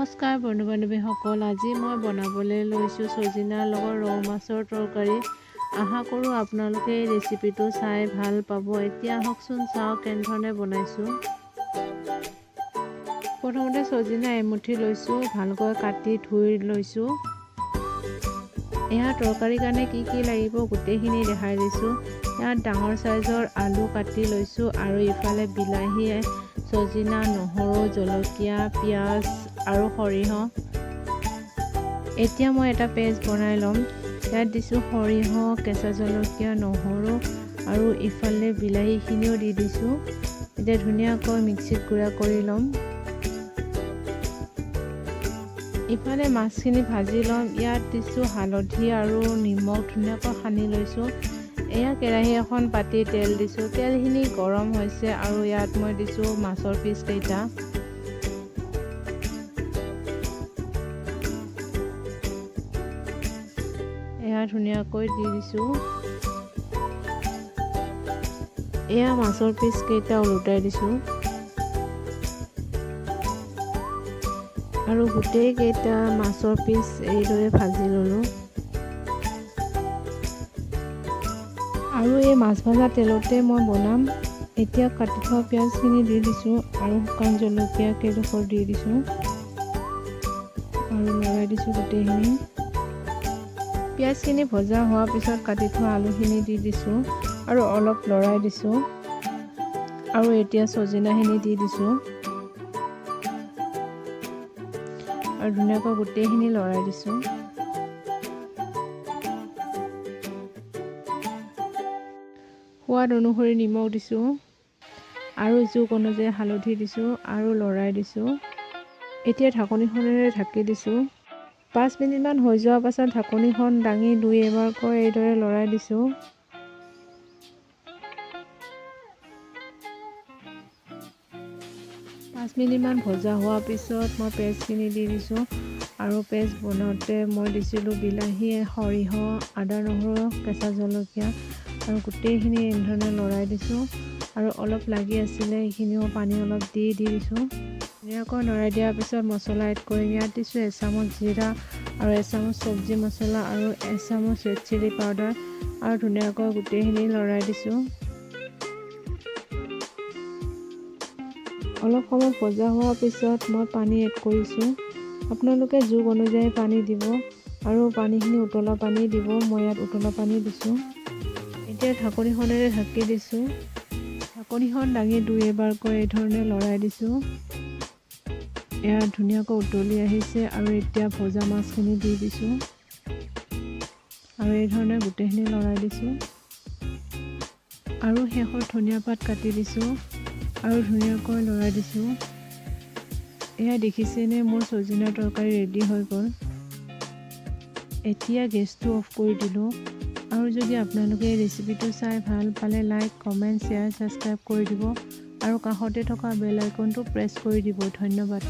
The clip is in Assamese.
নমস্কাৰ বন্ধু বান্ধৱীসকল, আজি মই বনাবলৈ লৈছোঁ ছজিনাৰ লগত ৰৌ মাছৰ তৰকাৰী। আশা কৰোঁ আপোনালোকে এই ৰেচিপিটো চাই ভাল পাব। এতিয়া আহকচোন চাওঁ কেনেধৰণে বনাইছোঁ। প্ৰথমতে ছজিনা এমুঠি লৈছোঁ, ভালকৈ কাটি ধুই লৈছোঁ। ইয়াৰ তৰকাৰীৰ কাৰণে কি কি লাগিব গোটেইখিনি দেখাই দিছোঁ। ইয়াত ডাঙৰ চাইজৰ আলু কাটি লৈছোঁ আৰু ইফালে বিলাহী, ছজিনা, নহৰু, জলকীয়া, পিঁয়াজ আৰু সৰিয়হ। এতিয়া মই এটা পেষ্ট বনাই ল'ম। ইয়াত দিছোঁ সৰিয়হ, কেঁচা জলকীয়া, নহৰু আৰু ইফালে বিলাহীখিনিও দি দিছোঁ। এতিয়া ধুনীয়াকৈ মিক্সিত গুড়া কৰি ল'ম। ইফালে মাছখিনি ভাজি ল'ম। ইয়াত দিছোঁ হালধি আৰু নিমখ, ধুনীয়াকৈ সানি লৈছোঁ। এয়া কেৰাহী এখন পাতি তেল দিছোঁ। তেলখিনি গৰম হৈছে আৰু ইয়াত মই দিছোঁ মাছৰ পিচ কেইটা। এয়া ধুনীয়াকৈ দি দিছোঁ। এয়া মাছৰ পিচ কেইটা ওলটাই দিছোঁ আৰু গোটেই কেইটা মাছৰ পিচ এইদৰে ভাজি ল'লোঁ। আৰু এই মাছ ভজা তেলতে মই বনাম। এতিয়া কাটি থোৱা পিঁয়াজখিনি দি দিছোঁ আৰু শুকান জলকীয়া কেইডোখৰ দি দিছোঁ আৰু লৰাই দিছোঁ গোটেইখিনি। পিঁয়াজখিনি ভজা হোৱাৰ পিছত কাটি থোৱা আলুখিনি দি দিছোঁ আৰু অলপ লৰাই দিছোঁ আৰু এতিয়া ছজিনাখিনি দি দিছোঁ আৰু ধুনীয়াকৈ গোটেইখিনি লৰাই দিছোঁ। সোৱাদ অনুসৰি নিমখ দিছোঁ আৰু জোখ অনুযায়ী হালধি দিছোঁ আৰু লৰাই দিছোঁ। এতিয়া ঢাকনিখনেৰে ঢাকি দিছোঁ। 5 মিনিটমান হৈ যোৱাৰ পাছত ঢাকনিখন দাঙি 2-এবাৰকৈ এইদৰে লৰাই দিছোঁ। পাঁচ মিনিটমান ভজা হোৱাৰ পিছত মই পেষ্টখিনি দি দিছোঁ আৰু পেষ্ট বনাওঁতে মই দিছিলোঁ বিলাহী, সৰিয়হ, আদা, নহৰু, কেঁচা জলকীয়া আৰু গোটেইখিনি এনেধৰণে লৰাই দিছোঁ আৰু অলপ লাগি আছিলে সেইখিনিও পানী অলপ দি দিছোঁ। ধুনীয়াকৈ লৰাই দিয়াৰ পিছত মছলা এড কৰিম। ইয়াত দিছোঁ 1 চামুচ জিৰা আৰু 1 চামুচ চব্জি মছলা আৰু 1 চামুচ ৰেড চিলি পাউডাৰ আৰু ধুনীয়াকৈ গোটেইখিনি লৰাই দিছোঁ। অলপ সময় ভজা হোৱাৰ পিছত মই পানী এড কৰিছোঁ। আপোনালোকে জোখ অনুযায়ী পানী দিব আৰু পানীখিনি উতলা পানী দিব। মই ইয়াত উতলা পানী দিছোঁ। এতিয়া ঢাকনিখনেৰে ঢাকি দিছোঁ। ঢাকনিখন দাঙি 2-এবাৰকৈ এইধৰণে লৰাই দিছোঁ। এয়া ধুনীয়াকৈ উতলি আহিছে আৰু এতিয়া ভজা মাছখিনি দি দিছোঁ আৰু এইধৰণে গোটেইখিনি লৰাই দিছোঁ আৰু শেষত ধনিয়া পাত কাটি দিছোঁ আৰু ধুনীয়াকৈ লৰাই দিছোঁ। এয়া দেখিছেনে, মোৰ ছজিনাৰ তৰকাৰী ৰেডি হৈ গ'ল। এতিয়া গেছটো অফ কৰি দিলোঁ আৰু যদি আপোনালোকে এই ৰেচিপিটো চাই ভাল পালে লাইক, কমেণ্ট, শ্বেয়াৰ, ছাবস্ক্ৰাইব কৰি দিব আৰু কাষতে থকা বেল আইকনটো প্ৰেছ কৰি দিব। ধন্যবাদ।